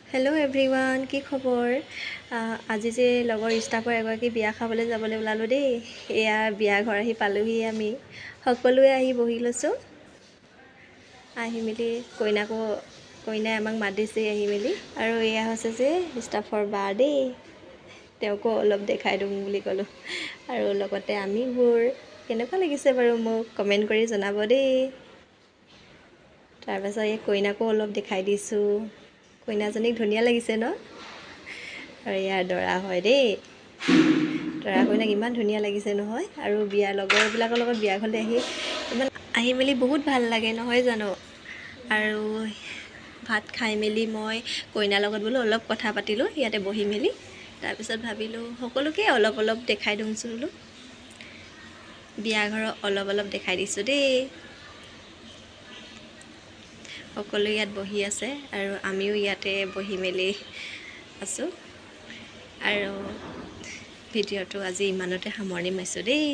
Hello' everyone, কি খবৰ? আজি যে লগৰ ষ্টাফৰ এগৰাকী বিয়া খাবলৈ যাবলৈ ওলালোঁ দেই। এয়া বিয়া ঘৰ আহি পালোহি। আমি সকলোৱে আহি বহি লৈছোঁ। আহি মেলি কইনাই আমাক মাত দিছে আহি মেলি। আৰু এয়া হৈছে যে ষ্টাফৰ বা দেই, তেওঁকো অলপ দেখাই দিওঁ বুলি ক'লোঁ। আৰু লগতে আমিবোৰ কেনেকুৱা লাগিছে বাৰু মোক কমেণ্ট কৰি জনাব দেই। তাৰপাছত এই কইনাকো অলপ দেখাই দিছোঁ। কইনাজনীক ধুনীয়া লাগিছে ন? আৰু ইয়াৰ দৰা হয় দেই। দৰা কইনাক ইমান ধুনীয়া লাগিছে নহয়। আৰু বিয়াৰ লগৰবিলাকৰ লগত বিয়াখনলৈ আহি মেলি বহুত ভাল লাগে নহয় জানো? আৰু ভাত খাই মেলি মই কইনাৰ লগত বোলো অলপ কথা পাতিলোঁ ইয়াতে বহি মেলি। তাৰপিছত ভাবিলোঁ সকলোকে অলপ অলপ দেখাই দিওঁচোন বোলো। বিয়া ঘৰৰ অলপ দেখাই দিছোঁ দেই। সকলো ইয়াত বহি আছে আৰু আমিও ইয়াতে বহি মেলি আছোঁ। আৰু ভিডিঅ'টো আজি ইমানতে সামৰণি মাৰিছোঁ দেই।